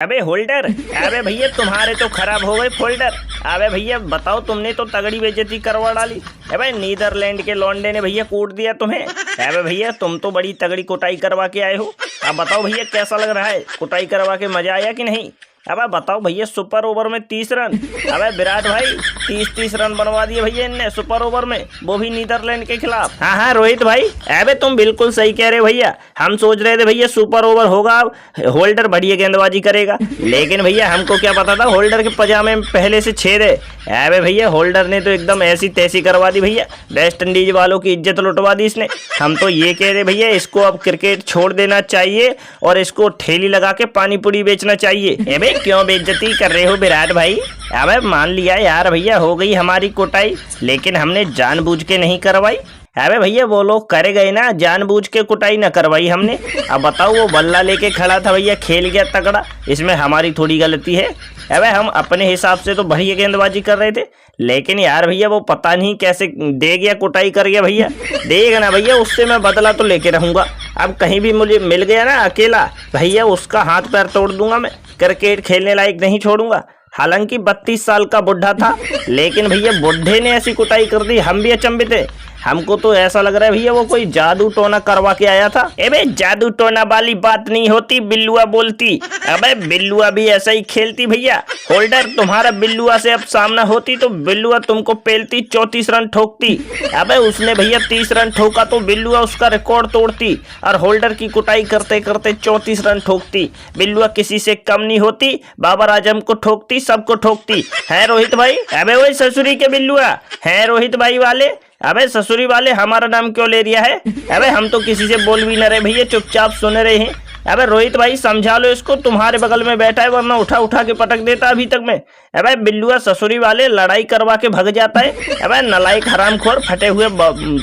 अबे होल्डर, अबे भैया तुम्हारे तो खराब हो गए फोल्डर। अबे भैया बताओ, तुमने तो तगड़ी बेइज्जती करवा डाली। अबे नीदरलैंड के लौंडे ने भैया कूट दिया तुम्हें। अबे भैया तुम तो बड़ी तगड़ी कुटाई करवा के आए हो। अब बताओ भैया कैसा लग रहा है, कुटाई करवा के मजा आया कि नहीं? अब बताओ भैया, सुपर ओवर में 30 रन। अबे विराट भाई 30 रन बनवा दिए भैया इनने सुपर ओवर में, वो भी नीदरलैंड के खिलाफ। हाँ हाँ रोहित भाई, अबे तुम बिल्कुल सही कह रहे हो भैया। हम सोच रहे थे भैया सुपर ओवर होगा, होल्डर बढ़िया गेंदबाजी करेगा, लेकिन भैया हमको क्या पता था होल्डर के पजामे में पहले से छेद है। अबे भैया होल्डर ने तो एकदम ऐसी तैसी करवा दी भैया, वेस्ट इंडीज वालों की इज्जत लुटवा दी इसने। हम तो ये कह रहे भैया, इसको अब क्रिकेट छोड़ देना चाहिए और इसको ठेली लगा के पानी पूरी बेचना चाहिए। अबे क्यों बेइज्जती कर रहे हो विराट भाई? अबे मान लिया यार भैया, हो गई हमारी कुटाई, लेकिन हमने जानबूझ के नहीं करवाई। अबे भैया वो लोग करे गए ना, जानबूझ के कुटाई ना करवाई हमने। अब बताओ, वो बल्ला लेके खड़ा था भैया, खेल गया तगड़ा, इसमें हमारी थोड़ी गलती है। अबे हम अपने हिसाब से तो बढ़िया गेंदबाजी कर रहे थे, लेकिन यार भैया वो पता नहीं कैसे दे गया, कुटाई कर गया भैया। देगा ना भैया, उससे मैं बदला तो लेके रहूंगा। अब कहीं भी मुझे मिल गया ना अकेला, भैया उसका हाथ पैर तोड़ दूंगा मैं, क्रिकेट खेलने लायक नहीं छोड़ूंगा। हालांकि 32 साल का बुढ़ा था, लेकिन भैया बुढ़े ने ऐसी कुटाई कर दी, हम भी अचंभित थे। हमको तो ऐसा लग रहा है भैया वो कोई जादू टोना करवा के आया था। अबे जादू टोना वाली बात नहीं होती, बिल्लुआ बोलती। अबे बिल्लुआ भी ऐसा ही खेलती भैया। होल्डर तुम्हारा बिल्लुआ से अब सामना होती तो बिल्लुआ तुमको पेलती, 34 रन ठोकती। अबे उसने भैया 30 रन ठोका तो बिल्लुआ उसका रिकॉर्ड तोड़ती, और होल्डर की कुटाई करते करते 34 रन ठोकती। बिल्लुआ किसी से कम नहीं होती, बाबर आजम को ठोकती, सबको ठोकती है रोहित भाई। अबे वही ससुरी के बिल्लुआ है रोहित भाई वाले। अबे ससुरी वाले हमारा नाम क्यों ले रिया है? अबे हम तो किसी से बोल भी न रहे भैया, चुपचाप सुन रहे हैं। अबे रोहित भाई समझा लो इसको, तुम्हारे बगल में बैठा है, वरना उठा उठा के पटक देता अभी तक में। अबे बिल्लुआ ससुरी वाले लड़ाई करवा के भग जाता है। अबे नलायक हरामखोर, फटे हुए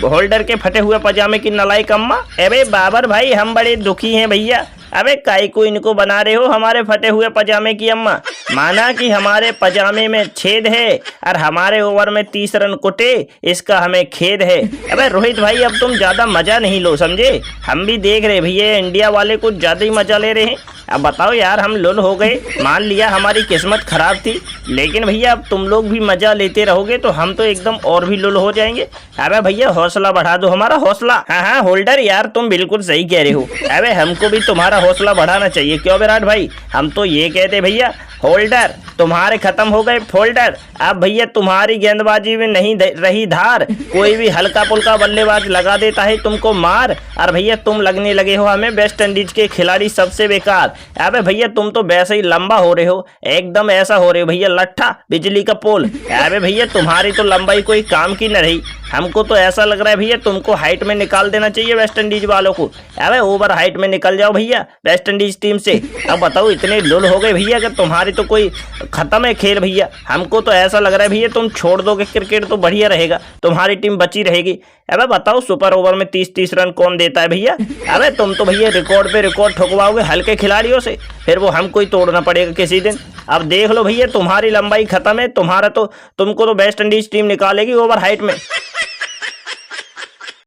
होल्डर के फटे हुए पजामे की नलायक अम्मा। अबे बाबर भाई हम बड़े दुखी हैं भैया। अबे काई को इनको बना रहे हो हमारे फटे हुए पजामे की अम्मा? माना कि हमारे पजामे में छेद है और हमारे ओवर में 30 रन कुटे, इसका हमें खेद है। अबे रोहित भाई अब तुम ज्यादा मजा नहीं लो, समझे? हम भी देख रहे भैया, इंडिया वाले कुछ ज्यादा ही मजा ले रहे हैं। अब बताओ यार, हम लुल हो गए, मान लिया हमारी किस्मत खराब थी, लेकिन भैया अब तुम लोग भी मजा लेते रहोगे तो हम तो एकदम और भी लुल हो जाएंगे। अबे भैया हौसला बढ़ा दो, हमारा हौसला। हाँ हाँ होल्डर यार तुम बिल्कुल सही कह रहे हो। अबे हमको भी तुम्हारा हौसला बढ़ाना चाहिए, क्यों विराट भाई? हम तो ये कहते भैया, होल्डर तुम्हारे खत्म हो गए फोल्डर। अब भैया तुम्हारी गेंदबाजी में नहीं रही धार, कोई भी हल्का पुल्का बल्लेबाज लगा देता है तुमको मार, और भैया तुम लगने लगे हो हमें वेस्ट इंडीज के खिलाड़ी सबसे बेकार। अबे भैया तुम तो वैसे ही लंबा हो रहे हो, एकदम ऐसा हो रहे हो भैया, लट्ठा बिजली का पोल। अबे भैया तुम्हारी तो लंबाई कोई काम की न रही। हमको तो ऐसा लग रहा है भैया तुमको हाइट में निकाल देना चाहिए वेस्ट इंडीज वालों को। अबे ओवर हाइट में निकल जाओ भैया वेस्ट इंडीज टीम से। अब बताओ इतने लुल हो गए भैया कि तुम्हारी तो कोई खत्म है खेल भैया। हमको तो ऐसा लग रहा है भैया तुम छोड़ दोगे क्रिकेट तो बढ़िया रहेगा, तुम्हारी टीम बची रहेगी। अबे बताओ सुपर ओवर में 30 रन कौन देता है भैया? अबे तुम तो भैया रिकॉर्ड पे रिकॉर्ड ठुकवाओगे हल्के खिलाड़ियों से, फिर वो हमको ही तोड़ना पड़ेगा किसी दिन। अब देख लो भैया तुम्हारी लंबाई खत्म है, तुम्हारा तो तुमको तो वेस्ट इंडीज टीम निकालेगी ओवर हाइट में।